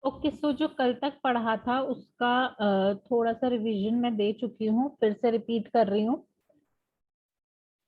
Okay, सो जो कल तक पढ़ा था उसका थोड़ा सा रिवीजन मैं दे चुकी हूँ, फिर से रिपीट कर रही हूँ।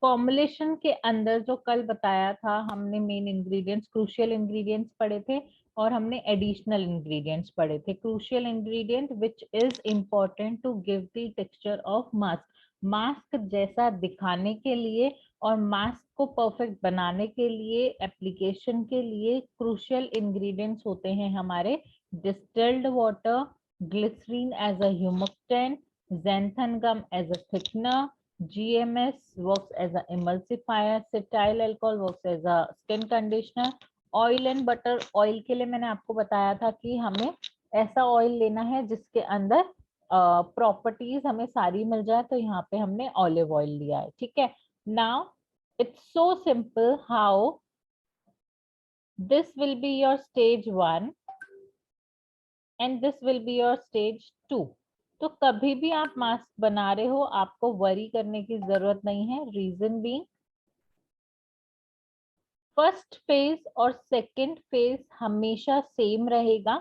फॉर्मुलेशन के अंदर जो कल बताया था हमने, मेन इंग्रेडिएंट्स, क्रूशियल इंग्रेडिएंट्स पढ़े थे और हमने एडिशनल इंग्रेडिएंट्स पढ़े थे। Crucial ingredient which is important to give the texture of mask, mask जैसा दिखाने के लिए और मास्क को परफेक्ट बनाने के लिए, एप्लीकेशन के लिए क्रूशियल इंग्रेडिएंट्स होते हैं हमारे distilled water, glycerine as a humectant, xanthan gum as a thickener, GMS works as an emulsifier, cetyl alcohol works as a skin conditioner, oil and butter. Oil के लिए मैंने आपको बताया था कि हमें ऐसा ऑयल लेना है जिसके अंदर प्रॉपर्टीज हमें सारी मिल जाए, तो यहाँ पे हमने ऑलिव ऑयल लिया है। ठीक है, now it's so simple how this will be your stage 1 and this will be your stage 2। तो कभी भी आप मास्क बना रहे हो आपको वरी करने की जरूरत नहीं है। रीजन बीइंग, फर्स्ट फेज और सेकंड फेज हमेशा सेम रहेगा।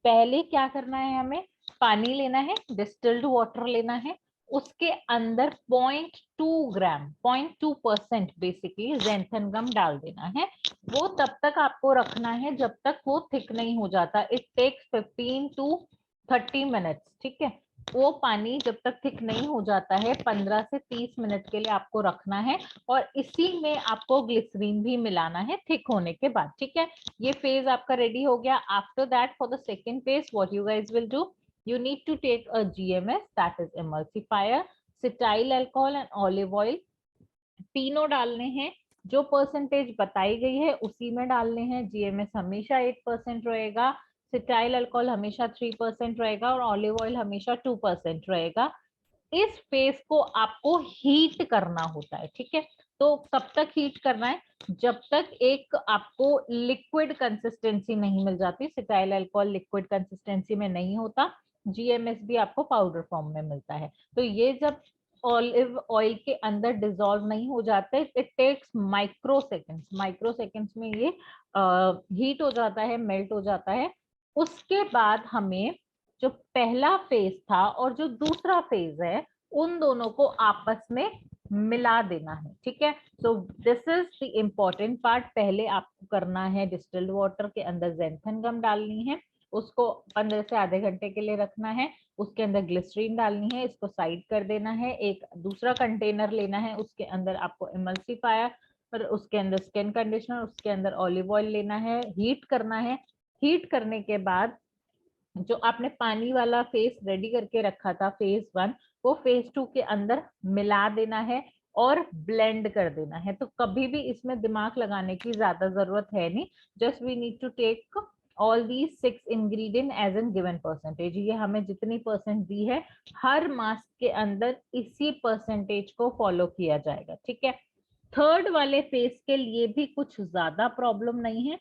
पहले क्या करना है, हमें पानी लेना है, डिस्टिल्ड वाटर लेना है, उसके अंदर 0.2 ग्राम, 0.2% बेसिकली ज़ैंथन गम डाल देना है। वो तब तक आपको रखना है जब तक वो थिक नहीं हो जाता। It takes 15 to 30 minutes. ठीक है, वो पानी जब तक थिक नहीं हो जाता है 15 से 30 मिनट के लिए आपको रखना है, और इसी में आपको ग्लिसरीन भी मिलाना है थिक होने के बाद। ठीक है, ये फेज आपका रेडी हो गया। After that for the second phase what you guys will do, you need to take a GMS, that is emulsifier, cetyl alcohol and olive oil, तीनों डालने हैं। जो परसेंटेज बताई गई है उसी में डालने हैं। GMS हमेशा 8% रहेगा, सिटाइल अल्कोहल हमेशा 3% रहेगा और ऑलिव ऑयल हमेशा 2% रहेगा। इस फेस को आपको हीट करना होता है। ठीक है, तो कब तक हीट करना है, जब तक एक आपको लिक्विड कंसिस्टेंसी नहीं मिल जाती। सिटाइल अल्कोहल लिक्विड कंसिस्टेंसी में नहीं होता, GMS भी आपको पाउडर फॉर्म में मिलता है। तो ये जब ऑलिव ऑयल के अंदर डिसॉल्व नहीं हो जाते, it takes microseconds, microseconds में ये हीट हो जाता है, मेल्ट हो जाता है। उसके बाद हमें जो पहला फेज था और जो दूसरा फेज है उन दोनों को आपस में मिला देना है। ठीक है, so this is the important part. पहले आपको करना है डिस्टिल्ड वाटर के अंदर ज़ैंथन गम डालनी है, उसको 15 से आधे घंटे के लिए रखना है, उसके अंदर ग्लिसरीन डालनी है, इसको साइड कर देना है। एक दूसरा कंटेनर लेना है, उसके अंदर आपको इमल्सिफायर और उसके अंदर स्किन कंडीशनर, उसके अंदर ऑलिव ऑयल लेना है, हीट करना है। हीट करने के बाद जो आपने पानी वाला फेस रेडी करके रखा था फेज 1, वो फेज 2 के अंदर मिला देना है और ब्लेंड कर देना है। तो कभी भी इसमें दिमाग लगाने की ज्यादा जरूरत है नहीं, just we need to take all these 6 ingredient as an given percentage. ये हमें जितनी परसेंट दी है हर मास्क के अंदर इसी परसेंटेज को फॉलो किया जाएगा। ठीक है, थर्ड वाले फेज के लिए भी कुछ ज्यादा प्रॉब्लम नहीं है।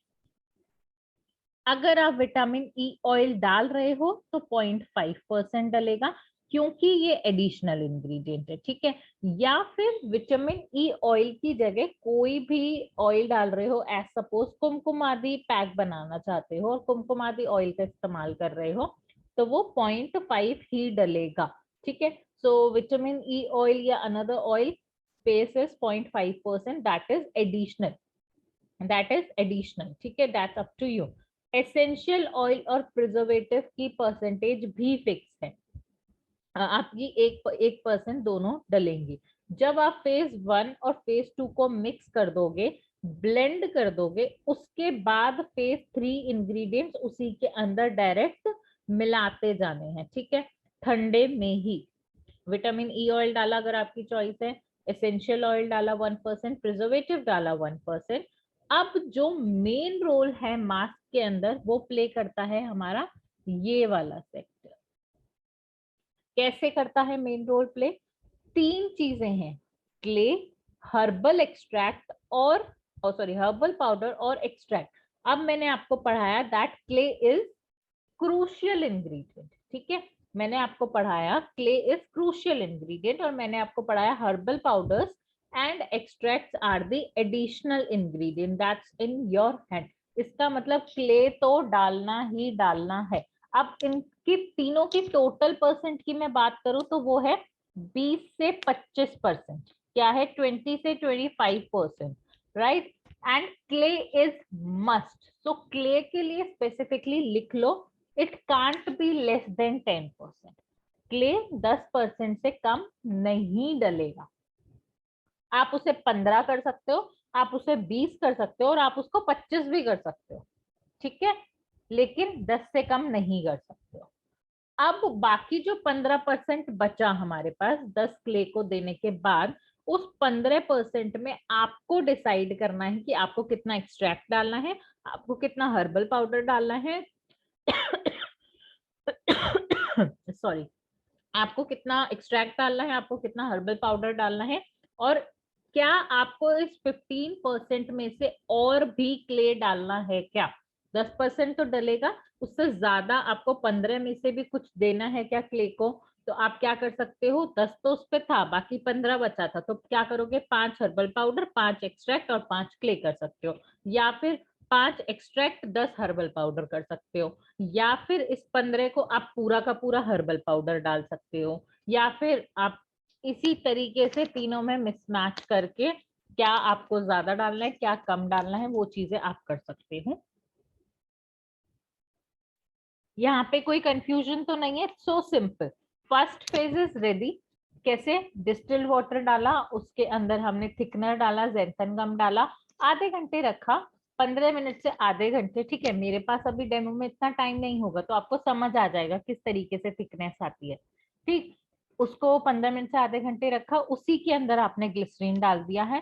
अगर आप विटामिन ई ऑयल डाल रहे हो तो 0.5% डलेगा, क्योंकि ये एडिशनल इंग्रेडिएंट है। ठीक है, या फिर विटामिन ई ऑयल की जगह कोई भी ऑयल डाल रहे हो, एज सपोज कुमकुमादी पैक बनाना चाहते हो और कुमकुमादी ऑयल का इस्तेमाल कर रहे हो, तो वो 0.5 ही डलेगा। ठीक है, सो विटामिन ई ऑयल या another oil base is 0.5%, that is additional, that is additional. ठीक है, that's up to you. Essential oil और प्रिजर्वेटिव की परसेंटेज भी फिक्स है, आपकी 1% दोनों डलेंगी। जब आप फेज 1 और फेज 2 को मिक्स कर दोगे, ब्लेंड कर दोगे, उसके बाद फेज 3 इंग्रेडिएंट्स उसी के अंदर डायरेक्ट मिलाते जाने हैं। ठीक है, ठंडे में ही। विटामिन ई ऑयल डाला अगर आपकी चॉइस है, एसेंशियल ऑयल डाला 1%, प्रिजर्वेटिव डाला 1%। अब जो मेन रोल है मास्क के अंदर वो प्ले करता है हमारा ये वाला सेक्टर। कैसे करता है मेन रोल प्ले, तीन चीजें हैं, क्ले, हर्बल एक्सट्रैक्ट और सॉरी हर्बल पाउडर और एक्सट्रैक्ट। अब मैंने आपको पढ़ाया that clay is crucial ingredient. ठीक है, मैंने आपको पढ़ाया क्ले इज क्रूशियल इंग्रेडिएंट और मैंने आपको पढ़ाया herbal powders and extracts are the additional ingredient that's in your hand. इसका मतलब क्ले तो डालना ही डालना है। अब इनकी तीनों की टोटल परसेंट की मैं बात करूं तो वो है 20 से 25%, क्या है 20 से 25%, right. And clay is must, so clay के लिए स्पेसिफिकली लिख लो, it can't be less than 10%। Clay 10% से कम नहीं डलेगा। आप उसे 15 कर सकते हो, आप उसे 20 कर सकते हो और आप उसको 25 भी कर सकते हो, ठीक है, लेकिन 10 से कम नहीं कर सकते हो। अब बाकी जो 15% बचा हमारे पास 10 क्ले को देने के बाद, उस 15% में आपको डिसाइड करना है कि आपको कितना एक्सट्रैक्ट डालना है, आपको कितना हर्बल पाउडर डालना है सॉरी, आपको कितना एक्सट्रैक्ट डालना है, आपको कितना हर्बल पाउडर डालना है, और क्या आपको इस 15% में से और भी क्ले डालना है क्या। 10% तो डलेगा, उससे ज्यादा आपको 15 में से भी कुछ देना है क्या क्ले को। तो आप क्या कर सकते हो, 10 तो उस पे था, बाकी 15 बचा था, तो क्या करोगे, 5 हर्बल पाउडर, 5 एक्सट्रैक्ट और 5 क्ले कर सकते हो, या फिर 5 एक्सट्रैक्ट 10 हर्बल पाउडर कर सकते हो, या फिर इस 15 को आप पूरा का पूरा हर्बल पाउडर डाल सकते हो, या फिर आप इसी तरीके से तीनों में मिसमैच करके क्या आपको ज्यादा डालना है क्या कम डालना है वो चीजें आप कर सकते हो। यहाँ पे कोई कंफ्यूजन तो नहीं है, so simple. First phase is ready. कैसे, डिस्टिल्ड वाटर डाला, उसके अंदर हमने थिकनर डाला, ज़ैंथन गम डाला, आधे घंटे रखा, 15 मिनट से आधे घंटे, ठीक है। मेरे पास अभी डेमो में इतना टाइम नहीं होगा, तो आपको समझ आ जाएगा किस तरीके से थिकनेस आती है, ठीक। उसको 15 मिनट से आधे घंटे रखा, उसी के अंदर आपने ग्लिसरीन डाल दिया है।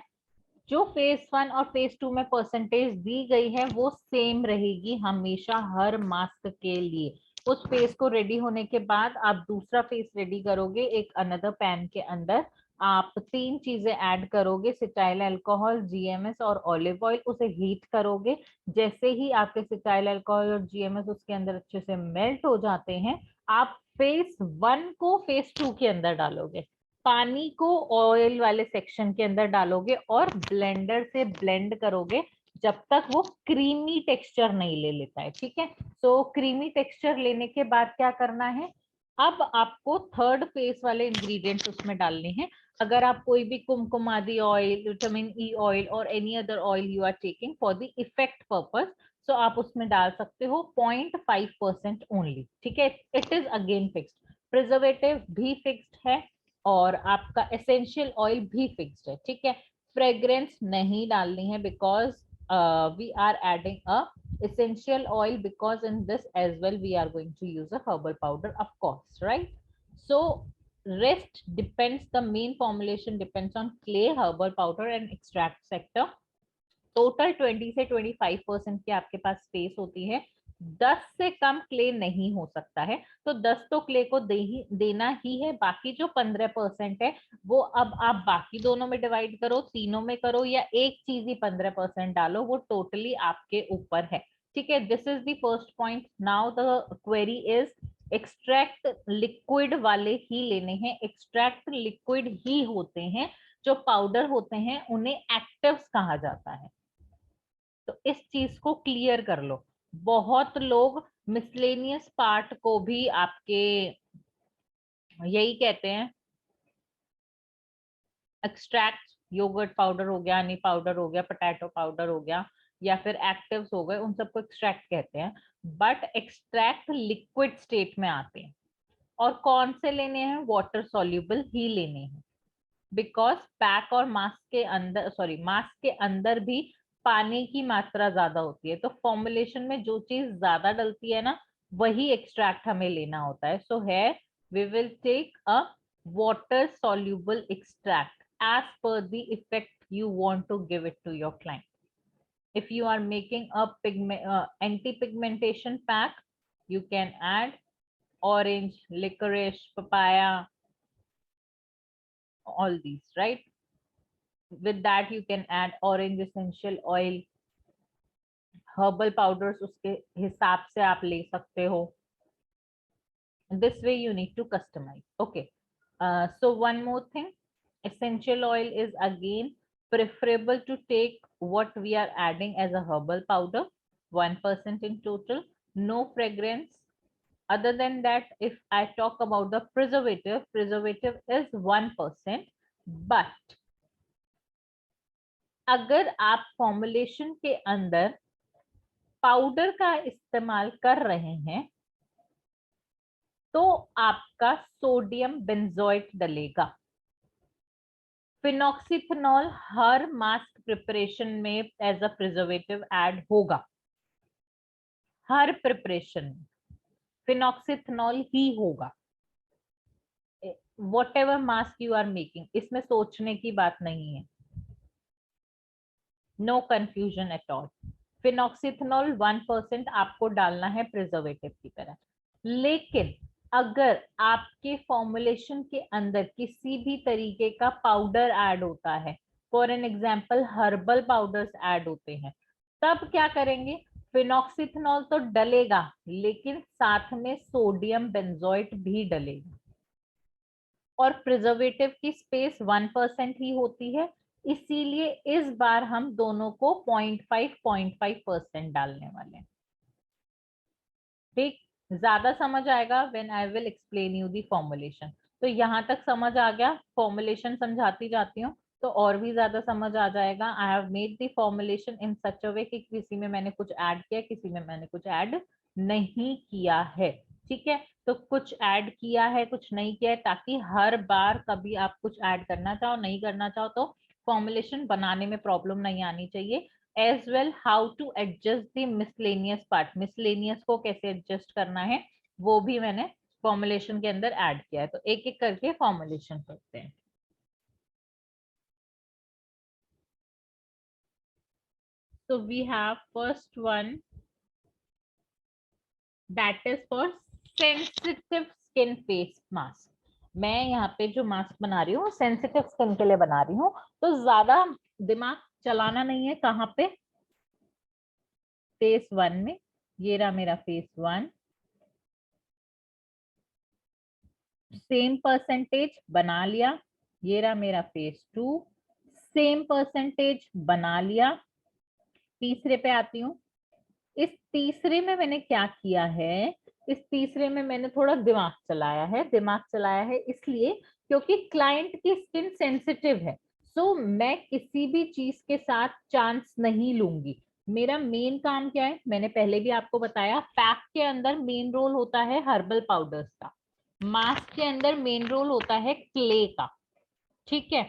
जो फेज 1 और फेज 2 में परसेंटेज दी गई है वो सेम रहेगी हमेशा हर मास्क के लिए। उस फेज को रेडी होने के बाद आप दूसरा फेज रेडी करोगे, एक अनदर पैन के अंदर आप 3 चीजें ऐड करोगे, सिटाइल अल्कोहल, जीएमएस और ऑलिव ऑयल, उसे हीट करोगे। जैसे ही आपके सिटाइल अल्कोहल और जीएमएस उसके अंदर अच्छे से मेल्ट हो जाते हैं, आप फेज 1 को फेज 2 के अंदर डालोगे, पानी को ऑयल वाले सेक्शन के अंदर डालोगे और ब्लेंडर से ब्लेंड करोगे जब तक वो क्रीमी टेक्सचर नहीं ले लेता है, ठीक है। तो क्रीमी टेक्सचर लेने के बाद क्या करना है, अब आपको थर्ड फेज वाले इंग्रेडिएंट्स उसमें डालने हैं। अगर आप कोई भी kumkumadi oil, vitamin E oil और any other oil you are taking for the effect purpose, तो आप उसमें डाल सकते हो 0.5% ओनली, ठीक है। It is again fixed, preservative भी फिक्स्ड है और आपका एसेंशियल ऑयल भी फिक्स्ड है, ठीक है। फ्रेग्रेंस नहीं डालनी है because we are adding a essential oil, because in this as well we are going to use a herbal powder, of course, right? So rest depends, the main formulation depends on clay, herbal powder and extract sector। Total 20 से 25% की आपके पास space होती है, 10 से कम clay नहीं हो सकता है, तो 10 तो क्ले को देना ही है। बाकी जो 15% है वो अब आप बाकी दोनों में डिवाइड करो, तीनों में करो, या एक चीज ही 15% डालो, वो टोटली आपके ऊपर है, ठीक है। This is the first point. Now the query is, extract liquid वाले ही लेने हैं, एक्सट्रैक्ट लिक्विड ही होते हैं, जो पाउडर होते हैं उन्हें एक्टिव्स कहा जाता है। तो इस चीज को क्लियर कर लो। बहुत लोग मिसलेनियस पार्ट को भी आपके यही कहते हैं, एक्सट्रैक्ट, योगर्ट पाउडर हो गया, हनी पाउडर हो गया, पोटैटो पाउडर हो गया, या फिर एक्टिव्स हो गए, उन सबको एक्सट्रैक्ट कहते हैं। बट एक्सट्रैक्ट लिक्विड स्टेट में आते हैं, और कौन से लेने हैं, वाटर सॉल्युबल ही लेने हैं, बिकॉज पैक और मास्क के अंदर, सॉरी, मास्क के अंदर भी पानी की मात्रा ज्यादा होती है, तो फॉर्मुलेशन में जो चीज ज्यादा डलती है ना, वही एक्सट्रैक्ट हमें लेना होता है। सो है, we will take a water soluble extract as per the effect you want to give it to your client. If you are making a anti-pigmentation pack, you can add orange, licorice, papaya, all these, right? With that you can add orange essential oil, herbal powders उसके हिसाब से आप ले सकते हो। This way you need to customize, okay। So one more thing, essential oil is again preferable to take what we are adding as a herbal powder 1% in total, no fragrance. Other than that, if I talk about the preservative is 1%. But अगर आप formulation के अंदर powder का इस्तेमाल कर रहे हैं तो आपका सोडियम बेंजोएट डलेगा। फिनॉक्सीथेनॉल हर मास्क प्रिपरेशन में एज अ प्रिजर्वेटिव ऐड होगा, हर प्रिपरेशन में फिनॉक्सीथेनॉल ही होगा, whatever mask you are making, इसमें सोचने की बात नहीं है, no confusion at all. Phenoxyethanol 1% आपको डालना है प्रिजर्वेटिव की तरह। लेकिन अगर आपके फॉर्मुलेशन के अंदर किसी भी तरीके का पाउडर ऐड होता है, for an example herbal powders add होते हैं, तब क्या करेंगे, फिनॉक्सीथेनॉल तो डलेगा लेकिन साथ में सोडियम बेंजोएट भी डलेगा। और प्रिजर्वेटिव की स्पेस 1% ही होती है, इसीलिए इस बार हम दोनों को 0.5% डालने वाले हैं। ठीक, ज्यादा समझ आएगा when I will explain you the formulation. तो यहां तक समझ आ गया, फॉर्मुलेशन समझाती जाती हूँ तो और भी ज्यादा समझ आ जाएगा। I have made the formulation in such a way कि किसी में मैंने कुछ ऐड किया, किसी में मैंने कुछ ऐड नहीं किया है। ठीक है, तो कुछ ऐड किया है, कुछ नहीं किया है, ताकि हर बार कभी आप कुछ ऐड करना चाहो, नहीं करना चाहो तो फॉर्मुलेशन बनाने में प्रॉब्लम नहीं आनी चाहिए। As well how to adjust the miscellaneous part, miscellaneous को कैसे एडजस्ट करना है वो भी मैंने फॉर्मुलेशन के अंदर ऐड किया है। तो एक एक करके फॉर्मुलेशन करते हैं। So we have first one that is for sensitive skin face mask. मैं यहाँ पे जो मास्क बना रही हूँ सेंसिटिव स्किन के लिए बना रही हूँ, तो ज्यादा दिमाग चलाना नहीं है। कहाँ पे, फेस 1 में, ये रहा मेरा फेस 1, सेम परसेंटेज बना लिया। ये रहा मेरा फेस 2, सेम परसेंटेज बना लिया। तीसरे पे आती हूँ। इस तीसरे में मैंने क्या किया है, इस तीसरे में मैंने थोड़ा दिमाग चलाया है। दिमाग चलाया है इसलिए क्योंकि क्लाइंट की स्किन सेंसिटिव है, सो मैं किसी भी चीज के साथ चांस नहीं लूंगी। मेरा मेन काम क्या है, मैंने पहले भी आपको बताया, पैक के अंदर मेन रोल होता है हर्बल पाउडर्स का, मास्क के अंदर मेन रोल होता है क्ले का। ठीक है,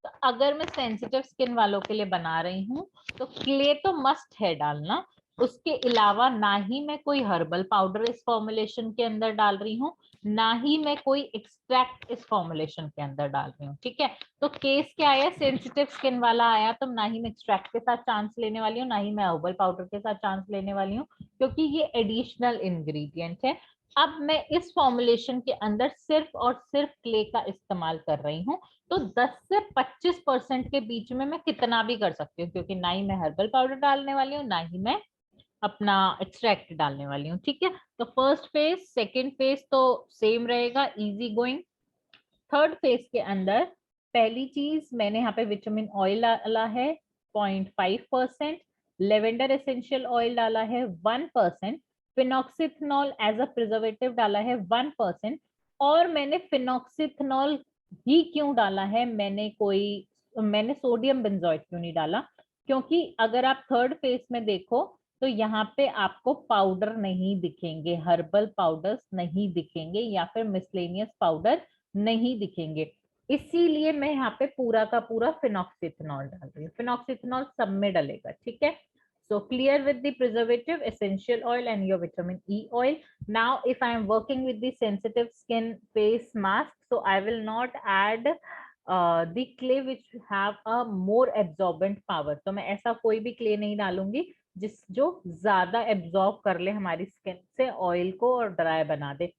तो अगर मैं सेंसिटिव स्किन वालों के लिए बना रही हूँ तो क्ले तो मस्ट है डालना। उसके अलावा ना ही मैं कोई हर्बल पाउडर इस फॉर्मुलेशन के अंदर डाल रही हूँ, ना ही मैं कोई एक्सट्रैक्ट इस फॉर्मुलेशन के अंदर डाल रही हूँ। ठीक है, तो केस क्या आया, सेंसिटिव स्किन वाला आया, तो ना ही मैं एक्सट्रैक्ट के साथ चांस लेने वाली हूँ, ना ही मैं हर्बल पाउडर के साथ चांस लेने वाली हूँ, क्योंकि ये एडिशनल इंग्रेडिएंट है। अब मैं इस फॉर्मुलेशन के अंदर सिर्फ और सिर्फ क्ले का इस्तेमाल कर रही हूँ, तो 10 से 25% के बीच में मैं कितना भी कर सकती हूँ, क्योंकि ना ही मैं हर्बल पाउडर डालने वाली हूँ, ना ही मैं अपना एक्सट्रैक्ट डालने वाली हूँ। ठीक है, तो फर्स्ट फेज सेकेंड फेज तो सेम रहेगा, इजी गोइंग। थर्ड फेज के अंदर पहली चीज मैंने यहाँ पे विटामिन ऑयल डाला है 0.5%, लेवेंडर एसेंशियल ऑयल डाला है 1%, फिनॉक्सीथेनॉल एज अ प्रिजर्वेटिव डाला है 1%। और मैंने फिनॉक्सीथेनॉल ही क्यों डाला है, मैंने सोडियम बेंजोएट क्यों नहीं डाला, क्योंकि अगर आप थर्ड फेज में देखो तो यहाँ पे आपको पाउडर नहीं दिखेंगे, हर्बल पाउडर्स नहीं दिखेंगे, या फिर मिसलेनियस पाउडर नहीं दिखेंगे। इसीलिए मैं यहाँ पे पूरा का पूरा फिनॉक्सीथेनॉल डाल रही हूँ, फिनॉक्सीथेनॉल सब में डलेगा। ठीक है, so clear with the preservative, essential oil and your vitamin E oil. Now if I am working with the sensitive skin face mask, so I will not add the clay which have a more absorbent power. तो मैं ऐसा कोई भी clay नहीं डालूंगी जो ज्यादा absorb कर ले हमारी स्किन से ऑयल को और ड्राई बना दे,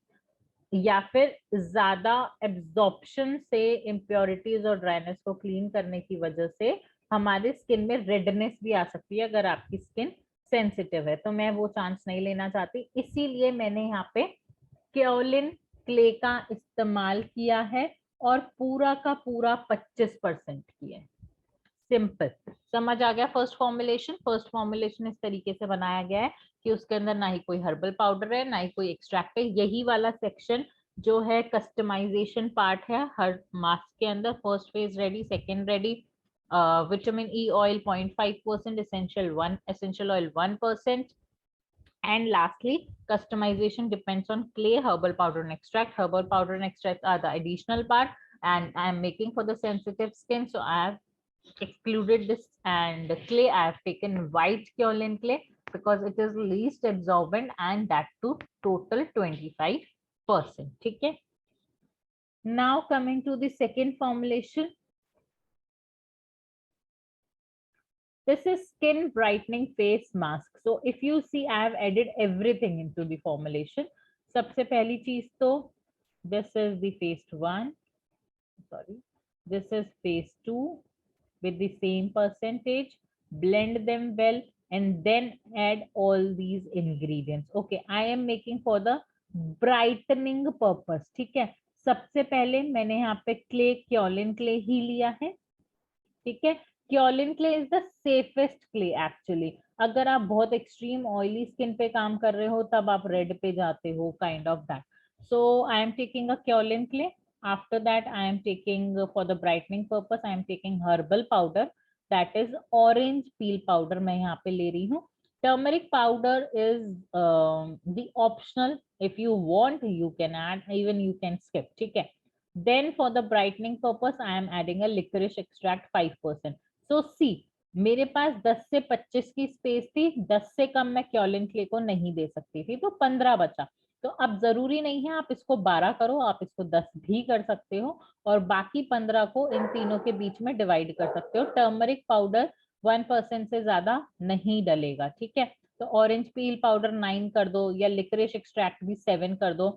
या फिर ज्यादा एब्जॉर्प्शन से इम्प्योरिटीज और ड्राइनेस को क्लीन करने की वजह से हमारी स्किन में रेडनेस भी आ सकती है अगर आपकी स्किन सेंसिटिव है, तो मैं वो चांस नहीं लेना चाहती। इसीलिए मैंने यहाँ पे केओलिन क्ले का इस्तेमाल किया है और पूरा का पूरा 25% किया है। सिंपल, समझ आ गया। फर्स्ट फॉर्मुलेशन इस तरीके से बनाया गया है कि उसके अंदर ना ही कोई हर्बल पाउडर है ना ही कोई एक्सट्रैक्ट है। यही वाला सेक्शन जो है कस्टमाइजेशन पार्ट है हर मास्क के अंदर। First phase ready, second ready, vitamin E oil 0.5%, essential oil 1%, and lastly customization depends on clay, herbal powder and extract. Herbal powder and extract are the additional part, and I am making for the sensitive skin, so I have excluded this. And clay, I have taken white kaolin clay because it is least absorbent, and that to total 25%. Okay. Now coming to the second formulation. This is skin brightening face mask. So if you see, I have added everything into the formulation. सबसे पहली चीज तो this is the phase 1. Sorry, this is phase 2 with the same percentage. Blend them well and then add all these ingredients. Okay, I am making for the brightening purpose. ठीक है, सबसे पहले मैंने यहाँ पे क्ले, क्योलिन क्ले ही लिया है। ठीक है, kaolin clay is the safest clay actually. अगर आप बहुत एक्सट्रीम ऑयली स्किन पे काम कर रहे हो तब आप रेड पे जाते हो, kind of that. So I am taking a kaolin clay. After that I am taking for the brightening purpose, I am taking herbal powder, that is orange peel powder मैं यहाँ पे ले रही हूँ। Turmeric powder is the optional, if you want you can add, even you can skip. ठीक है, then for the brightening purpose I am adding a licorice extract 5%. So see, मेरे पास 10 से 25 की स्पेस थी, 10 से कम मैं क्योलिन क्ले को नहीं दे सकती थी, तो 15 बचा। तो अब जरूरी नहीं है आप इसको 12 करो, आप इसको 10 भी कर सकते हो और बाकी 15 को इन तीनों के बीच में डिवाइड कर सकते हो। टर्मरिक पाउडर 1% से ज्यादा नहीं डलेगा। ठीक है, तो ऑरेंज पील पाउडर 9 कर दो या लिकरिश एक्सट्रैक्ट भी 7 कर दो,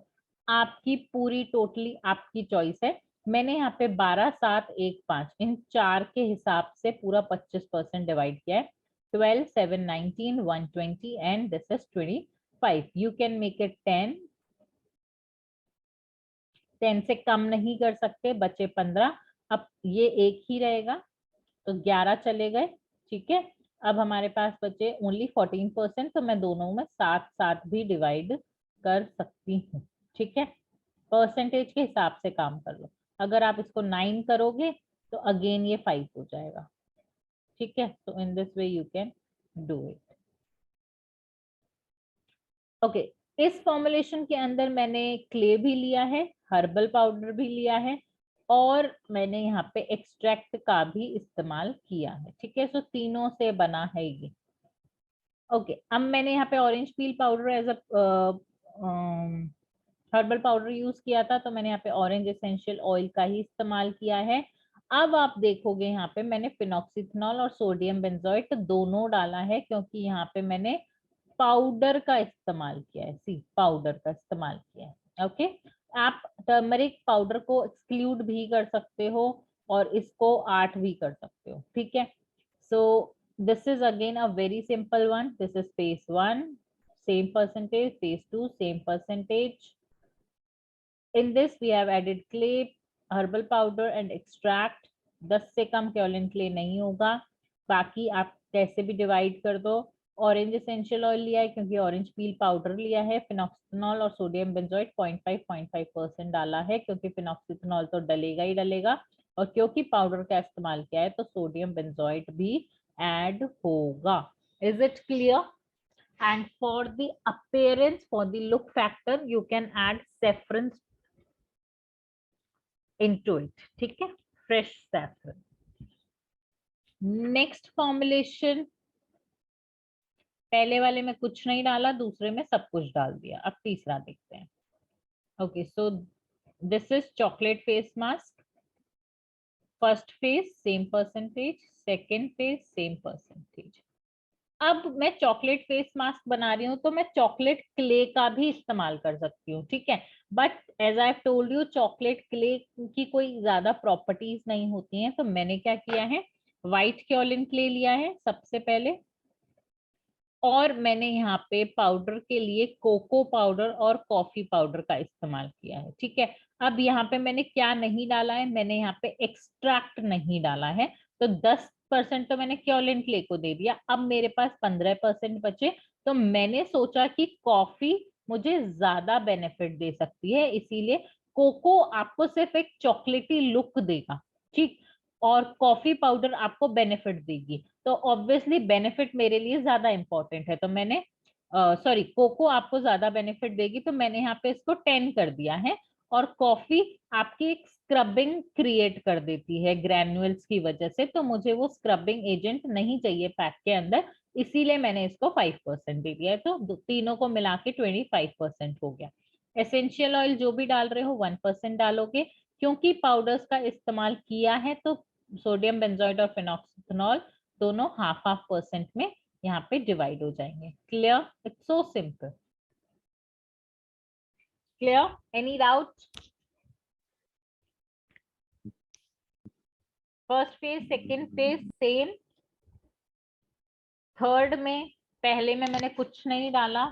आपकी पूरी टोटली आपकी चॉइस है। मैंने यहाँ पे 12, 7, 1, 5 इन चार के हिसाब से पूरा 25% डिवाइड किया है। 12, 7, 19, 120 and this is 25। You can make it 10, 10 से कम नहीं कर सकते, बचे 15। अब ये एक ही रहेगा तो 11 चले गए। ठीक है, अब हमारे पास बचे ओनली 14%, तो मैं दोनों में 7-7 भी डिवाइड कर सकती हूँ। ठीक है, परसेंटेज के हिसाब से काम कर लो। अगर आप इसको 9 करोगे तो अगेन ये 5 हो जाएगा। ठीक है, तो in this way you can do it. Okay, इस फॉर्मुलेशन के अंदर मैंने क्ले भी लिया है, हर्बल पाउडर भी लिया है और मैंने यहाँ पे एक्सट्रैक्ट का भी इस्तेमाल किया है। ठीक है, सो तीनों से बना है ये। ओके, अब मैंने यहाँ पे orange peel powder as a herbal powder use किया था, तो मैंने यहाँ पे ऑरेंज एसेंशियल ऑयल का ही इस्तेमाल किया है। अब आप देखोगे यहाँ पे मैंने फिनॉक्सीथेनॉल और सोडियम बेंजोएट दोनों डाला है, क्योंकि यहाँ पे मैंने पाउडर का इस्तेमाल किया है। सी, पाउडर का इस्तेमाल किया है। ओके, आप टर्मरिक पाउडर को एक्सक्लूड भी कर सकते हो और इसको 8 भी कर सकते हो। ठीक है, सो this is again a very simple one. This is phase 1, same percentage, phase 2, same percentage. In this we have added clay, herbal powder and extract. 10 से कम क्योलिन क्ले नहीं होगा। बाकी आप कैसे भी डिवाइड कर दो। ऑरेंज एसेंशियल ऑयल लिया है क्योंकि ऑरेंज पील पाउडर लिया है। फिनॉक्सीथेनॉल और सोडियम बेंजोएट 0.5% डाला है क्योंकि फिनॉक्सीथेनॉल तो डलेगा ही डलेगा, और क्योंकि पाउडर का इस्तेमाल किया है तो सोडियम बेंजोएट भी ऐड होगा। Is it clear? And for the appearance, for the look factor, you can add saffron into it. ठीक है, fresh saffron. Next formulation, पहले वाले में कुछ नहीं डाला, दूसरे में सब कुछ डाल दिया। अब तीसरा देखते हैं। Okay, so this is chocolate face mask. First phase same percentage, second phase same percentage. अब मैं चॉकलेट फेस मास्क बना रही हूँ तो मैं चॉकलेट क्ले का भी इस्तेमाल कर सकती हूँ। ठीक है, but as I told you chocolate clay की कोई ज्यादा प्रॉपर्टीज नहीं होती हैं, तो मैंने क्या किया है, व्हाइट क्योलिन क्ले लिया है सबसे पहले, और मैंने यहाँ पे पाउडर के लिए कोको पाउडर और कॉफी पाउडर का इस्तेमाल किया है। ठीक है, अब यहाँ पे मैंने क्या नहीं डाला है, मैंने यहाँ पे एक्सट्रैक्ट नहीं डाला है। तो 10 6% तो मैंने क्योलिन क्ले को दे दिया, अब मेरे पास 15% बचे, तो मैंने सोचा कि कॉफी मुझे ज्यादा बेनिफिट दे सकती है, इसीलिए कोको आपको सिर्फ एक चॉकलेटी लुक देगा, ठीक, और कॉफी पाउडर आपको बेनिफिट देगी, तो ऑब्वियसली बेनिफिट मेरे लिए ज्यादा इंपॉर्टेंट है, तो मैंने सॉरी कोको आपको ज्यादा बेनिफिट देगी, तो मैंने यहाँ पे इसको 10 कर दिया है। और कॉफी आपकी एक स्क्रबिंग क्रिएट कर देती है ग्रैन्युअल्स की वजह से, तो मुझे वो स्क्रबिंग एजेंट नहीं चाहिए पैक के अंदर, इसीलिए मैंने इसको 5% दे दिया है, तो तीनों को मिला के 25% हो गया। एसेंशियल ऑयल जो भी डाल रहे हो 1% डालोगे, क्योंकि पाउडर्स का इस्तेमाल किया है, तो सोडियम बेंजोएट और फिनॉक्सिनॉल दोनों हाफ हाफ परसेंट में यहाँ पे डिवाइड हो जाएंगे। Clear? It's so simple. Clear? Any doubt? First phase, second phase same. Third में पहले में मैंने कुछ नहीं डाला,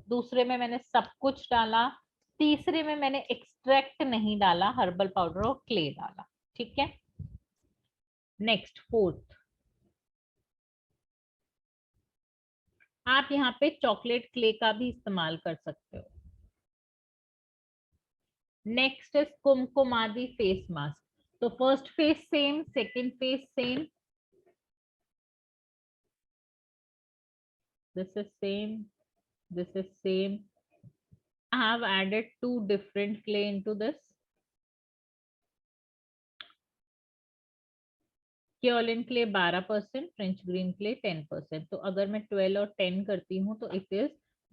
दूसरे में मैंने सब कुछ डाला, तीसरे में मैंने एक्सट्रैक्ट नहीं डाला, हर्बल पाउडर और क्ले डाला, ठीक है। नेक्स्ट फोर्थ, आप यहाँ पे चॉकलेट क्ले का भी इस्तेमाल कर सकते हो। Next is kumkumadi face mask, तो first phase same, second phase same, this is same, this is same. I have added two different clay into this. Kaolin clay 12%, French green clay 10%, तो अगर मैं 12 और 10 करती हूँ तो it is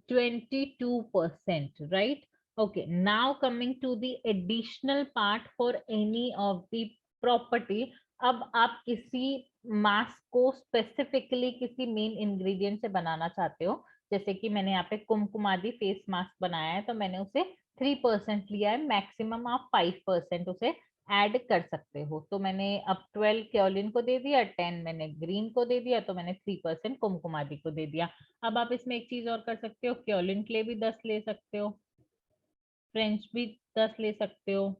22%, right. Okay, now coming to the additional part for any of the property. अब आप किसी मास्क को स्पेसिफिकली किसी मेन इंग्रेडिएंट से बनाना चाहते हो, जैसे कि मैंने यहाँ पे कुमकुमादी फेस मास्क बनाया है, तो मैंने उसे 3% लिया है, मैक्सिमम आप 5% उसे ऐड कर सकते हो, तो मैंने अब 12 क्योलिन को दे दिया, 10 मैंने ग्रीन को दे दिया, तो मैंने 3% कुमकुमादी को दे दिया। अब आप इसमें एक चीज और कर सकते हो, क्योलिन क्ले भी 10 ले सकते हो, फ्रेंच भी 10 ले सकते हो,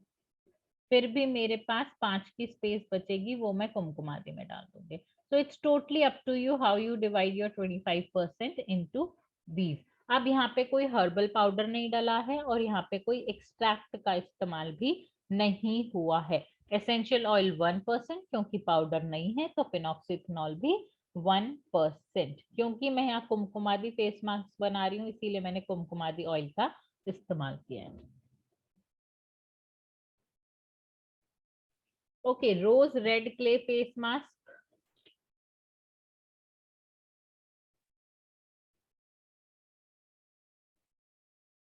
फिर भी मेरे पास 5 की स्पेस बचेगी, वो मैं कुमकुमादी में डाल दूंगी। So it's totally up to you how you divide your 25% into these. अब यहाँ पे कोई हर्बल पाउडर नहीं डाला है और यहाँ पे कोई एक्सट्रैक्ट का इस्तेमाल भी नहीं हुआ है। एसेंशियल ऑयल 1%, क्योंकि पाउडर नहीं है, तो फिनॉक्सिथनॉल भी 1%, क्योंकि मैं यहाँ कुमकुमादी फेस मास्क बना रही हूँ, इसीलिए मैंने कुमकुमादी ऑयल का इस्तेमाल किया है। Okay, rose red clay face mask,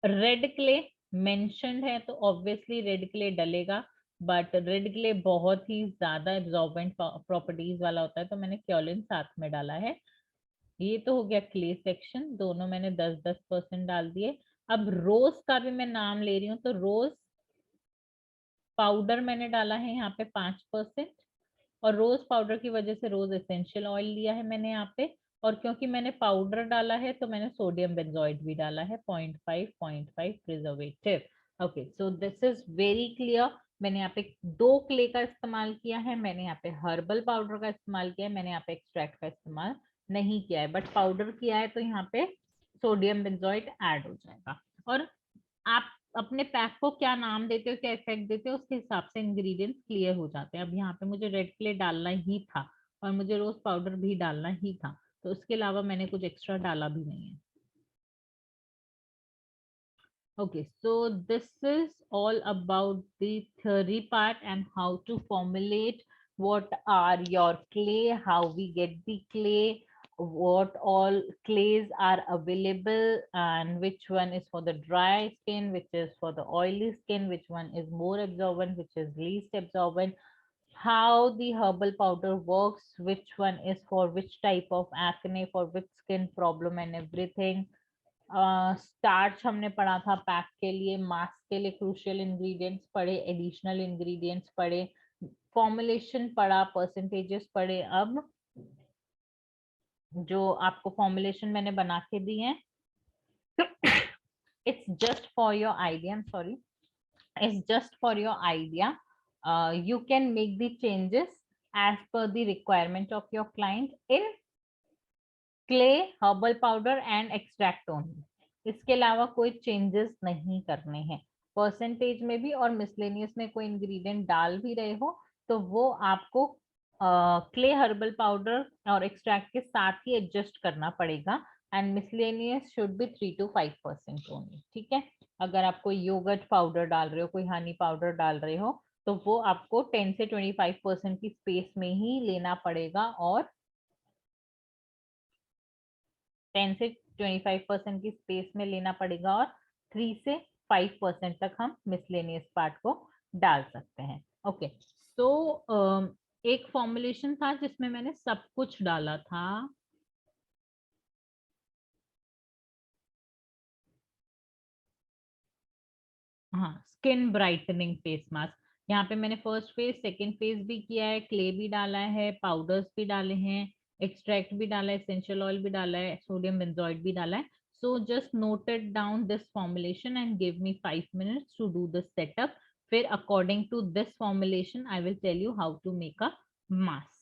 red clay mentioned है, तो ऑब्वियसली रेड क्ले डलेगा, बट रेड क्ले बहुत ही ज्यादा एब्जॉर्बेंट प्रॉपर्टीज वाला होता है, तो मैंने क्योलिन साथ में डाला है। ये तो हो गया क्ले सेक्शन, दोनों मैंने 10-10% डाल दिए। अब रोज का भी मैं नाम ले रही हूँ, तो रोज पाउडर मैंने डाला है यहाँ पे 5%, और रोज पाउडर की वजह से रोज एसेंशियल ऑयल लिया है मैंने यहाँ पे, और क्योंकि मैंने पाउडर डाला है तो मैंने सोडियम बेंजोइड भी डाला है 0.5 preservative. Okay, so this is very clear. मैंने यहाँ पे 2 क्ले का इस्तेमाल किया है, मैंने यहाँ पे हर्बल पाउडर का इस्तेमाल किया है, मैंने यहाँ पे एक्सट्रैक्ट का इस्तेमाल नहीं किया है, बट पाउडर किया है, तो यहाँ पे सोडियम बेंजोइड ऐड हो जाएगा। और आप अपने पैक को क्या नाम देते हो, क्या इफेक्ट देते हो, उसके हिसाब से इंग्रेडिएंट्स क्लियर हो जाते हैं। अब यहाँ पे मुझे रेड क्ले डालना ही था और मुझे रोज पाउडर भी डालना ही था, तो उसके अलावा मैंने कुछ एक्स्ट्रा डाला भी नहीं है। Okay, so this is all about the theory part and how to formulate what are your clay, how we get the clay, what all clays are available, and which one is for the dry skin, which is for the oily skin, which one is more absorbent, which is least absorbent, how the herbal powder works, which one is for which type of acne, for which skin problem and everything. Starch हमने पढ़ा था pack के लिए, mask के लिए crucial ingredients पढ़े, additional ingredients पढ़े, formulation पढ़ा, परसेंटेजेस पढ़े। अब जो आपको फॉर्मुलेशन मैंने बना के दी है, it's just for your idea, sorry, it's just for your idea, you can make the changes as per the requirement of your client in clay, herbal powder and extract only. इसके अलावा कोई changes नहीं करने हैं. Percentage में भी और miscellaneous में कोई इंग्रेडिएंट डाल भी रहे हो तो वो आपको क्ले, हर्बल पाउडर और एक्सट्रैक्ट के साथ ही एडजस्ट करना पड़ेगा. And miscellaneous should be 3 to 5% only. ठीक है. अगर आप कोई योगर्ट पाउडर डाल रहे हो, कोई हनी पाउडर डाल रहे हो तो वो आपको 10 से 25% की स्पेस में ही लेना पड़ेगा और 10 से 25% की स्पेस में लेना पड़ेगा और 3 से 5% तक हम मिसलेनियस पार्ट को डाल सकते हैं. ओके. तो एक फॉर्मुलेशन था जिसमें मैंने सब कुछ डाला था. हाँ, स्किन ब्राइटनिंग फेस मास्क. यहाँ पे मैंने फर्स्ट फेज, सेकेंड फेज भी किया है, क्ले भी डाला है, पाउडर्स भी डाले हैं, एक्सट्रैक्ट भी डाला है, एसेंशियल ऑयल भी डाला है, सोडियम बेंजोइड भी डाला है. So just noted down this formulation and give me 5 minutes to do the setup. फिर according to this formulation I will tell you how to make a mask.